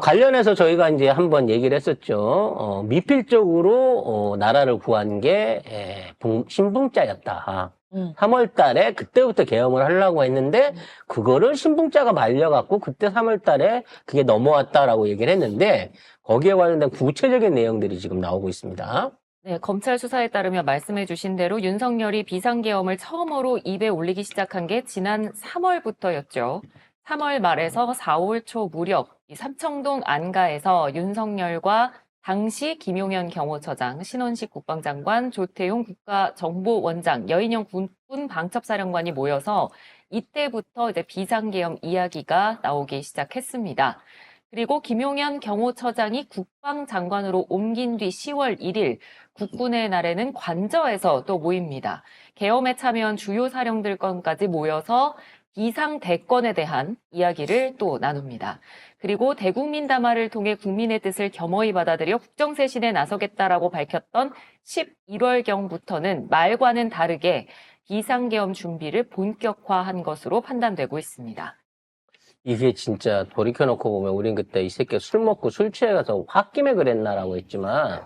관련해서 저희가 이제 한번 얘기를 했었죠. 미필적으로, 나라를 구한 게, 신붕자였다. 3월 달에 그때부터 계엄을 하려고 했는데, 그거를 신붕자가 말려갖고, 그때 3월 달에 그게 넘어왔다라고 얘기를 했는데, 거기에 관련된 구체적인 내용들이 지금 나오고 있습니다. 네, 검찰 수사에 따르면 말씀해 주신 대로 윤석열이 비상계엄을 처음으로 입에 올리기 시작한 게 지난 3월부터였죠. 3월 말에서 4월 초 무렵 이 삼청동 안가에서 윤석열과 당시 김용현 경호처장, 신원식 국방장관, 조태용 국가정보원장, 여인영 군군 방첩사령관이 모여서 이때부터 이제 비상계엄 이야기가 나오기 시작했습니다. 그리고 김용현 경호처장이 국방장관으로 옮긴 뒤 10월 1일 국군의 날에는 관저에서 또 모입니다. 계엄에 참여한 주요 사령들 건까지 모여서 비상대권에 대한 이야기를 또 나눕니다. 그리고 대국민 담화를 통해 국민의 뜻을 겸허히 받아들여 국정쇄신에 나서겠다라고 밝혔던 11월경부터는 말과는 다르게 비상계엄 준비를 본격화한 것으로 판단되고 있습니다. 이게 진짜 돌이켜놓고 보면 우린 그때 이 새끼 술 먹고 술 취해가서 홧김에 그랬나라고 했지만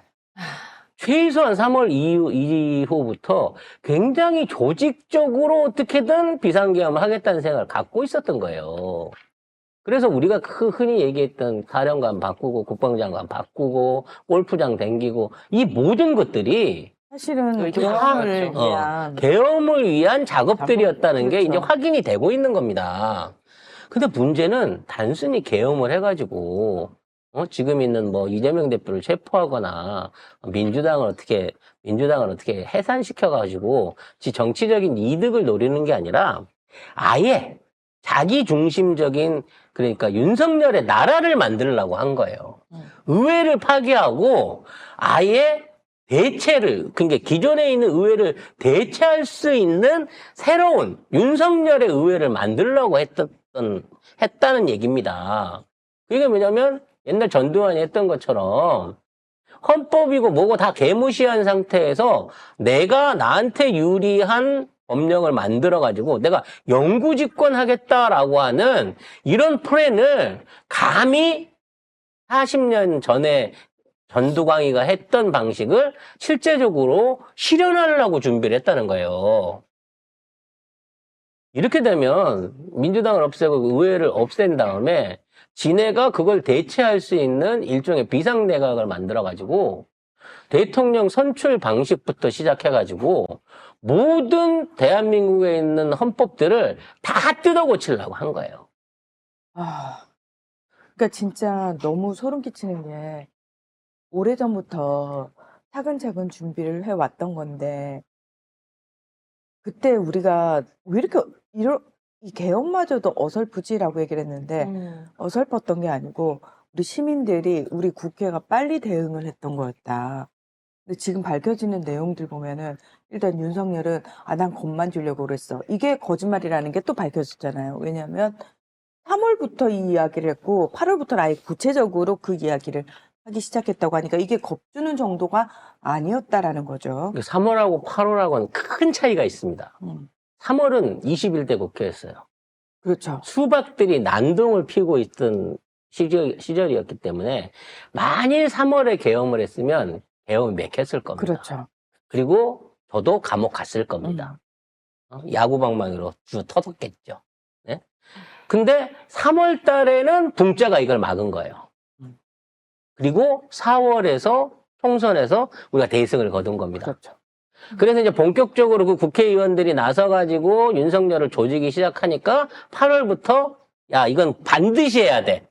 최소한 3월 이후부터 굉장히 조직적으로 어떻게든 비상계엄을 하겠다는 생각을 갖고 있었던 거예요. 그래서 우리가 흔히 얘기했던 사령관 바꾸고 국방장관 바꾸고 골프장 댕기고 이 모든 것들이 사실은 계엄을 위한 작업들이었다는 게 이제 그렇죠. 확인이 되고 있는 겁니다. 근데 문제는 단순히 계엄을 해가지고 지금 있는 뭐 이재명 대표를 체포하거나 민주당을 어떻게 해산시켜가지고 정치적인 이득을 노리는 게 아니라 아예 자기 중심적인 그러니까 윤석열의 나라를 만들려고 한 거예요. 의회를 파괴하고 아예 대체를, 그러니까 기존에 있는 의회를 대체할 수 있는 새로운 윤석열의 의회를 만들려고 했다는 얘기입니다. 그게 뭐냐면 옛날 전두환이 했던 것처럼 헌법이고 뭐고 다 개무시한 상태에서 내가 나한테 유리한 법령을 만들어가지고 내가 영구집권하겠다라고 하는 이런 플랜을 감히 40년 전에 전두광이가 했던 방식을 실제적으로 실현하려고 준비를 했다는 거예요. 이렇게 되면 민주당을 없애고 의회를 없앤 다음에 지네가 그걸 대체할 수 있는 일종의 비상내각을 만들어가지고 대통령 선출 방식부터 시작해가지고 모든 대한민국에 있는 헌법들을 다 뜯어고치려고 한 거예요. 그러니까 진짜 너무 소름 끼치는 게 오래전부터 차근차근 준비를 해왔던 건데 그때 우리가 왜 이렇게 이 개엄마저도 어설프지라고 얘기를 했는데 어설펐던 게 아니고 우리 시민들이 우리 국회가 빨리 대응을 했던 거였다. 근데 지금 밝혀지는 내용들 보면은 일단 윤석열은 난 겁만 주려고 그랬어. 이게 거짓말이라는 게 또 밝혀졌잖아요. 왜냐하면 3월부터 이 이야기를 했고 8월부터는 아예 구체적으로 그 이야기를 하기 시작했다고 하니까 이게 겁주는 정도가 아니었다라는 거죠. 3월하고 8월하고는 큰 차이가 있습니다. 3월은 21대 국회였어요. 그렇죠. 수박들이 난동을 피우고 있던 시절이었기 때문에 만일 3월에 계엄을 했으면 계엄이 맥혔을 겁니다. 그렇죠. 그리고 저도 감옥 갔을 겁니다. 야구방망이로 터졌겠죠. 네? 근데 3월 달에는 붕자가 이걸 막은 거예요. 그리고 4월에서 총선에서 우리가 대승을 거둔 겁니다. 그렇죠. 그래서 이제 본격적으로 그 국회의원들이 나서가지고 윤석열을 조지기 시작하니까 8월부터 야, 이건 반드시 해야 돼.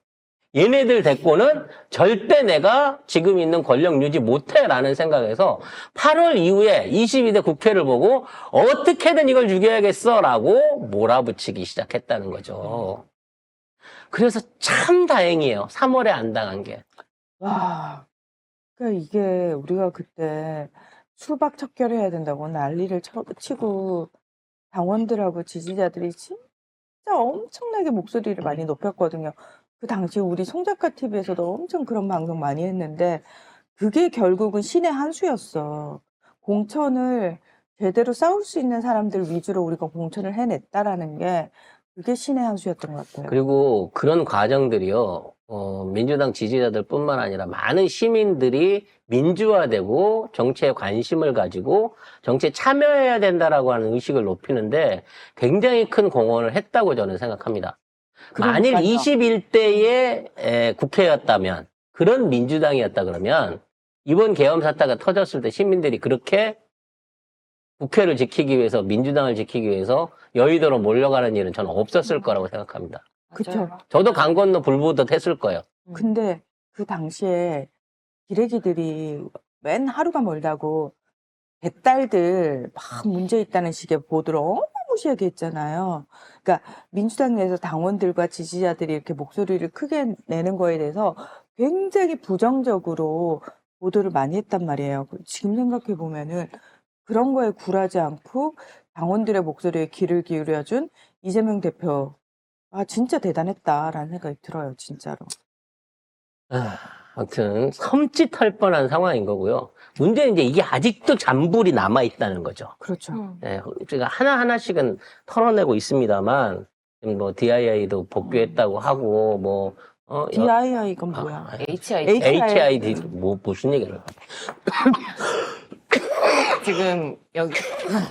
얘네들 데리고는 절대 내가 지금 있는 권력 유지 못해라는 생각에서 8월 이후에 22대 국회를 보고 어떻게든 이걸 죽여야겠어라고 몰아붙이기 시작했다는 거죠. 그래서 참 다행이에요. 3월에 안 당한 게. 와, 그러니까 이게 우리가 그때 수박 척결해야 된다고 난리를 치고 당원들하고 지지자들이 진짜 엄청나게 목소리를 많이 높였거든요. 그 당시에 우리 송작가 TV에서도 엄청 그런 방송 많이 했는데 그게 결국은 신의 한 수였어. 공천을 제대로 싸울 수 있는 사람들 위주로 우리가 공천을 해냈다라는 게 그게 신의 한 수였던 것 같아요. 그리고 그런 과정들이요. 민주당 지지자들뿐만 아니라 많은 시민들이 민주화되고 정치에 관심을 가지고 정치에 참여해야 된다라고 하는 의식을 높이는데 굉장히 큰 공헌을 했다고 저는 생각합니다. 만일 그러니까요. 21대의 국회였다면, 그런 민주당이었다 그러면 이번 계엄 사태가 터졌을 때 시민들이 그렇게 국회를 지키기 위해서, 민주당을 지키기 위해서 여의도로 몰려가는 일은 저는 없었을 거라고 생각합니다. 그쵸. 맞아요. 저도 강 건너 불보듯 했을 거예요. 근데 그 당시에 기레기들이 맨 하루가 멀다고 배딸들 막 문제 있다는 식의 보도를 어마무시하게 했잖아요. 그러니까 민주당 내에서 당원들과 지지자들이 이렇게 목소리를 크게 내는 거에 대해서 굉장히 부정적으로 보도를 많이 했단 말이에요. 지금 생각해 보면은 그런 거에 굴하지 않고 당원들의 목소리에 귀를 기울여준 이재명 대표. 아, 진짜 대단했다라는 생각이 들어요, 진짜로. 아무튼 섬찟할 뻔한 상황인 거고요. 문제는 이제 이게 아직도 잔불이 남아 있다는 거죠. 그렇죠. 네, 제가 하나하나씩은 털어내고 있습니다만, 뭐, DII도 복귀했다고 하고, 뭐, DII 이건 뭐야? HID. HID, 무슨 얘기를. 지금 여기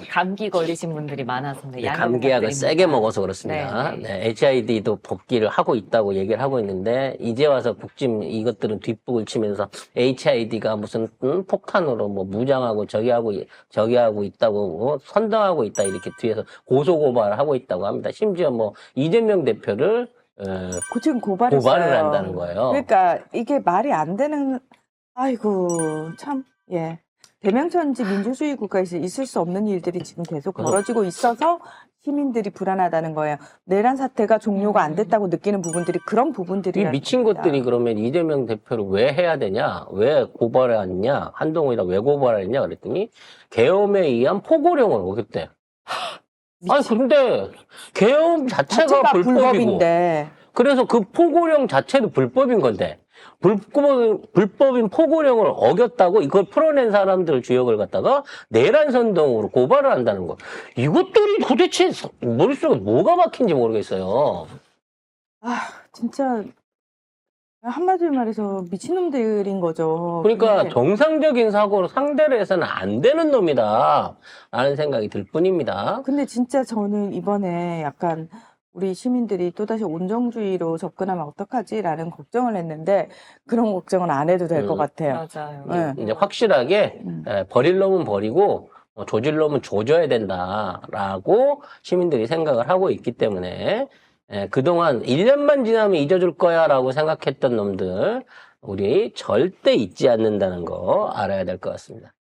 감기 걸리신 분들이 많아서 네, 양해 감기약을 부탁드립니다. 세게 먹어서 그렇습니다. 네, 네. 네, HID도 복귀를 하고 있다고 얘기를 하고 있는데, 이제 와서 국짐 이것들은 뒷북을 치면서 HID가 무슨 폭탄으로 뭐 무장하고 저기 하고 있다고, 선동하고 있다 이렇게 뒤에서 고소고발을 하고 있다고 합니다. 심지어 뭐 이재명 대표를 지금 고발을 고발을 한다는 거예요. 그러니까 이게 말이 안 되는, 아이고, 참, 예. 대명천지 민주주의 국가에서 있을 수 없는 일들이 지금 계속 벌어지고 있어서 시민들이 불안하다는 거예요. 내란 사태가 종료가 안 됐다고 느끼는 부분들이 그런 이 부분들이라는 미친 겁니다. 것들이 그러면 이재명 대표를 왜 해야 되냐? 왜 고발했냐? 한동훈이랑 왜 고발했냐? 그랬더니 계엄에 의한 포고령을 어겼대. 아니 근데 계엄 자체가 불법이고 불법인데. 그래서 그 포고령 자체도 불법인 건데 불법인 포고령을 어겼다고 이걸 풀어낸 사람들 주역을 갖다가 내란 선동으로 고발을 한다는 거. 이것들이 도대체 머릿속에 뭐가 막힌지 모르겠어요. 아, 진짜 한마디로 말해서 미친놈들인 거죠. 그러니까 근데 정상적인 사고로 상대를 해서는 안 되는 놈이다 라는 생각이 들 뿐입니다. 근데 진짜 저는 이번에 약간 우리 시민들이 또다시 온정주의로 접근하면 어떡하지라는 걱정을 했는데 그런 걱정은 안 해도 될 것 같아요. 맞아요. 네. 이제 확실하게 음. 버릴 놈은 버리고 조질 놈은 조져야 된다라고 시민들이 생각을 하고 있기 때문에 그동안 1년만 지나면 잊어줄 거야 라고 생각했던 놈들 우리 절대 잊지 않는다는 거 알아야 될 것 같습니다.